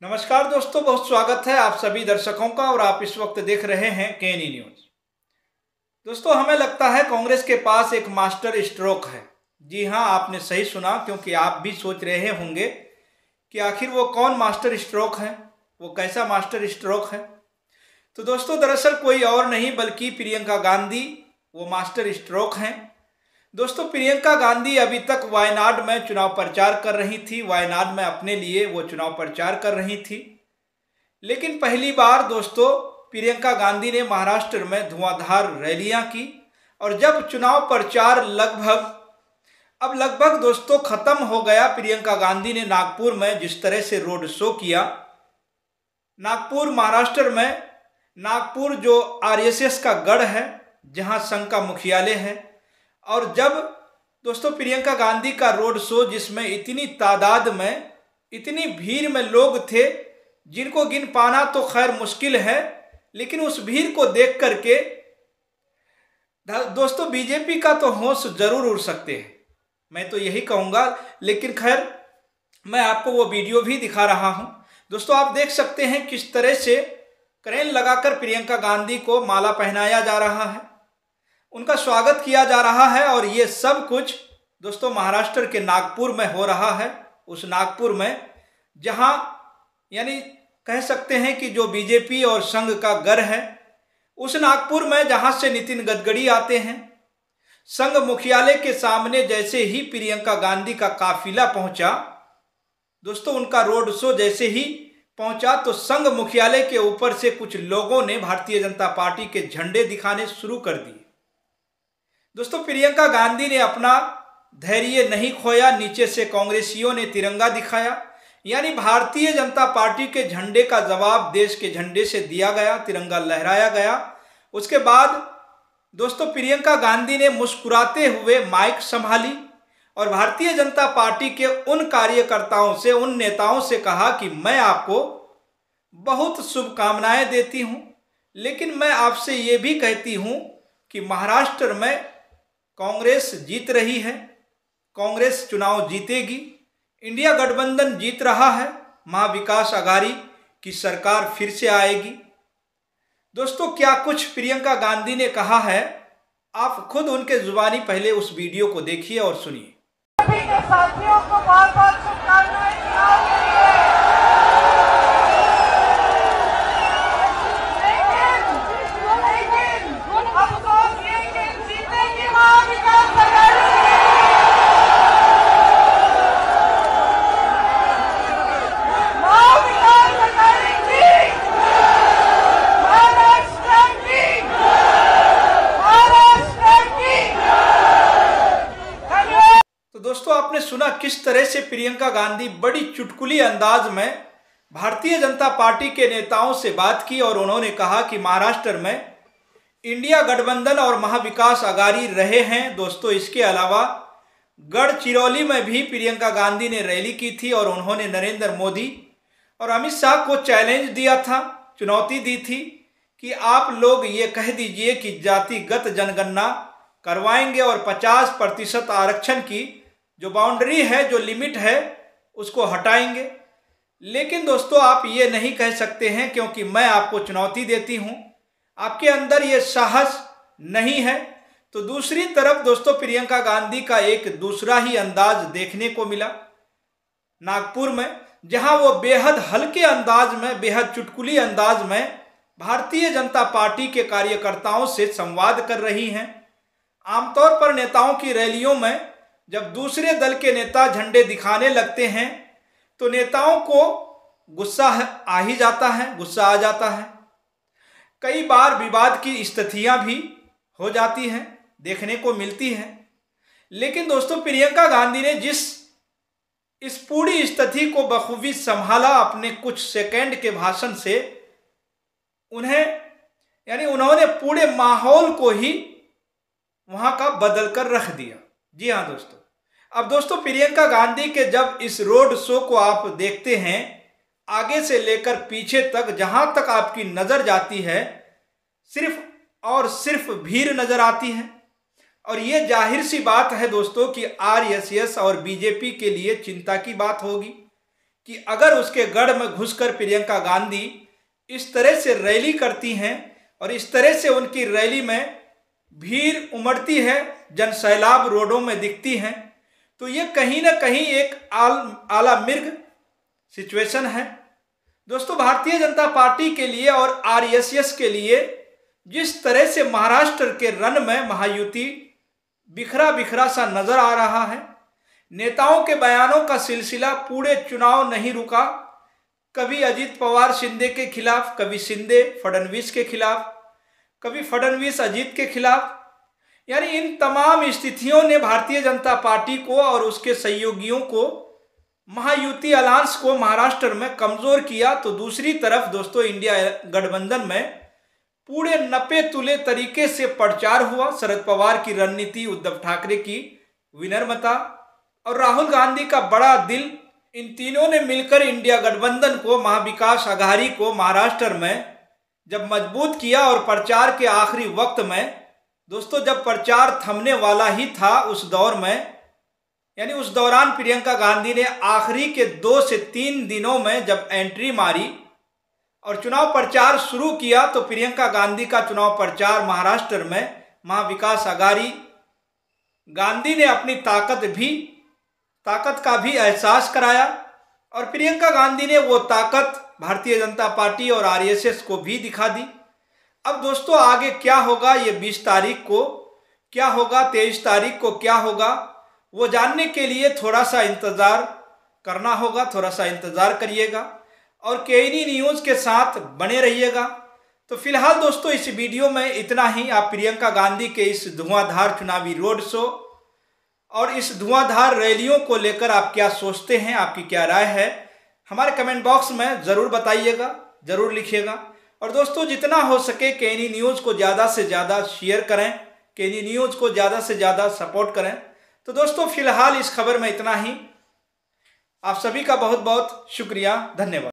नमस्कार दोस्तों, बहुत स्वागत है आप सभी दर्शकों का। और आप इस वक्त देख रहे हैं केनी न्यूज। दोस्तों, हमें लगता है कांग्रेस के पास एक मास्टर स्ट्रोक है। जी हां, आपने सही सुना, क्योंकि आप भी सोच रहे होंगे कि आखिर वो कौन मास्टर स्ट्रोक है, वो कैसा मास्टर स्ट्रोक है। तो दोस्तों, दरअसल कोई और नहीं बल्कि प्रियंका गांधी वो मास्टर स्ट्रोक हैं। दोस्तों, प्रियंका गांधी अभी तक वायनाड में चुनाव प्रचार कर रही थी। वायनाड में अपने लिए वो चुनाव प्रचार कर रही थी। लेकिन पहली बार दोस्तों प्रियंका गांधी ने महाराष्ट्र में धुआंधार रैलियां की। और जब चुनाव प्रचार लगभग दोस्तों खत्म हो गया, प्रियंका गांधी ने नागपुर में जिस तरह से रोड शो किया। नागपुर महाराष्ट्र में, नागपुर जो आरएसएस का गढ़ है, जहां संघ का मुख्यालय है। और जब दोस्तों प्रियंका गांधी का रोड शो, जिसमें इतनी तादाद में, इतनी भीड़ में लोग थे जिनको गिन पाना तो खैर मुश्किल है, लेकिन उस भीड़ को देख करके दोस्तों बीजेपी का तो होश जरूर उड़ सकते हैं, मैं तो यही कहूँगा। लेकिन खैर, मैं आपको वो वीडियो भी दिखा रहा हूँ। दोस्तों, आप देख सकते हैं किस तरह से क्रेन लगाकर प्रियंका गांधी को माला पहनाया जा रहा है, उनका स्वागत किया जा रहा है। और ये सब कुछ दोस्तों महाराष्ट्र के नागपुर में हो रहा है। उस नागपुर में जहां यानी कह सकते हैं कि जो बीजेपी और संघ का गढ़ है, उस नागपुर में जहां से नितिन गडकरी आते हैं। संघ मुख्यालय के सामने जैसे ही प्रियंका गांधी का काफिला पहुंचा, दोस्तों उनका रोड शो जैसे ही पहुंचा, तो संघ मुख्यालय के ऊपर से कुछ लोगों ने भारतीय जनता पार्टी के झंडे दिखाने शुरू कर दिए। दोस्तों, प्रियंका गांधी ने अपना धैर्य नहीं खोया। नीचे से कांग्रेसियों ने तिरंगा दिखाया, यानी भारतीय जनता पार्टी के झंडे का जवाब देश के झंडे से दिया गया, तिरंगा लहराया गया। उसके बाद दोस्तों प्रियंका गांधी ने मुस्कुराते हुए माइक संभाली और भारतीय जनता पार्टी के उन कार्यकर्ताओं से, उन नेताओं से कहा कि मैं आपको बहुत शुभकामनाएं देती हूं, लेकिन मैं आपसे ये भी कहती हूं कि महाराष्ट्र में कांग्रेस जीत रही है, कांग्रेस चुनाव जीतेगी, इंडिया गठबंधन जीत रहा है, महाविकास आघाड़ी की सरकार फिर से आएगी। दोस्तों, क्या कुछ प्रियंका गांधी ने कहा है, आप खुद उनके जुबानी पहले उस वीडियो को देखिए और सुनिए। साथियों को बार-बार शुभकामनाएं दोस्तों, आपने सुना किस तरह से प्रियंका गांधी बड़ी चुटकुली अंदाज में भारतीय जनता पार्टी के नेताओं से बात की। और उन्होंने कहा कि महाराष्ट्र में इंडिया गठबंधन और महाविकास आघाड़ी रहे हैं। दोस्तों, इसके अलावा गढ़चिरौली में भी प्रियंका गांधी ने रैली की थी और उन्होंने नरेंद्र मोदी और अमित शाह को चैलेंज दिया था, चुनौती दी थी कि आप लोग ये कह दीजिए कि जातिगत जनगणना करवाएंगे और 50% आरक्षण की जो बाउंड्री है, जो लिमिट है, उसको हटाएंगे। लेकिन दोस्तों, आप ये नहीं कह सकते हैं, क्योंकि मैं आपको चुनौती देती हूं, आपके अंदर ये साहस नहीं है। तो दूसरी तरफ दोस्तों प्रियंका गांधी का एक दूसरा ही अंदाज देखने को मिला नागपुर में, जहां वो बेहद हल्के अंदाज में, बेहद चुटकुली अंदाज में भारतीय जनता पार्टी के कार्यकर्ताओं से संवाद कर रही हैं। आमतौर पर नेताओं की रैलियों में जब दूसरे दल के नेता झंडे दिखाने लगते हैं तो नेताओं को गुस्सा आ ही जाता है, गुस्सा आ जाता है। कई बार विवाद की स्थितियां भी हो जाती हैं, देखने को मिलती हैं। लेकिन दोस्तों प्रियंका गांधी ने इस पूरी स्थिति को बखूबी संभाला अपने कुछ सेकंड के भाषण से। उन्होंने पूरे माहौल को ही वहां का बदल कर रख दिया। जी हाँ दोस्तों, अब दोस्तों प्रियंका गांधी के जब इस रोड शो को आप देखते हैं, आगे से लेकर पीछे तक, जहां तक आपकी नजर जाती है, सिर्फ और सिर्फ भीड़ नजर आती है। और ये जाहिर सी बात है दोस्तों कि आरएसएस और बीजेपी के लिए चिंता की बात होगी, कि अगर उसके गढ़ में घुसकर प्रियंका गांधी इस तरह से रैली करती हैं और इस तरह से उनकी रैली में भीड़ उमड़ती है, जनसैलाब रोडों में दिखती हैं, तो ये कहीं ना कहीं एक आला मिर्ग सिचुएशन है। दोस्तों, भारतीय जनता पार्टी के लिए और आरएसएस के लिए जिस तरह से महाराष्ट्र के रण में महायुति बिखरा बिखरा सा नजर आ रहा है, नेताओं के बयानों का सिलसिला पूरे चुनाव नहीं रुका। कभी अजीत पवार शिंदे के खिलाफ, कभी शिंदे फडणवीस के खिलाफ, कभी फडणवीस अजीत के खिलाफ। यानी इन तमाम स्थितियों ने भारतीय जनता पार्टी को और उसके सहयोगियों को, महायुति अलायंस को महाराष्ट्र में कमजोर किया। तो दूसरी तरफ दोस्तों, इंडिया गठबंधन में पूरे नपे तुले तरीके से प्रचार हुआ। शरद पवार की रणनीति, उद्धव ठाकरे की विनम्रता और राहुल गांधी का बड़ा दिल, इन तीनों ने मिलकर इंडिया गठबंधन को, महाविकास अघाड़ी को महाराष्ट्र में जब मजबूत किया। और प्रचार के आखिरी वक्त में दोस्तों, जब प्रचार थमने वाला ही था उस दौर में, यानी उस दौरान प्रियंका गांधी ने आखिरी के 2 से 3 दिनों में जब एंट्री मारी और चुनाव प्रचार शुरू किया, तो प्रियंका गांधी का चुनाव प्रचार महाराष्ट्र में महाविकास अघाड़ी गांधी ने अपनी ताकत का भी एहसास कराया और प्रियंका गांधी ने वो ताकत भारतीय जनता पार्टी और आरएसएस को भी दिखा दी। अब दोस्तों, आगे क्या होगा, ये 20 तारीख को क्या होगा, 23 तारीख को क्या होगा, वो जानने के लिए थोड़ा सा इंतज़ार करना होगा। थोड़ा सा इंतज़ार करिएगा और केएनई न्यूज़ के साथ बने रहिएगा। तो फिलहाल दोस्तों, इस वीडियो में इतना ही। आप प्रियंका गांधी के इस धुआंधार चुनावी रोड शो और इस धुआंधार रैलियों को लेकर आप क्या सोचते हैं, आपकी क्या राय है, हमारे कमेंट बॉक्स में ज़रूर बताइएगा, ज़रूर लिखिएगा। और दोस्तों, जितना हो सके केएनई न्यूज़ को ज़्यादा से ज़्यादा शेयर करें, केएनई न्यूज़ को ज़्यादा से ज़्यादा सपोर्ट करें। तो दोस्तों, फिलहाल इस खबर में इतना ही। आप सभी का बहुत बहुत शुक्रिया, धन्यवाद।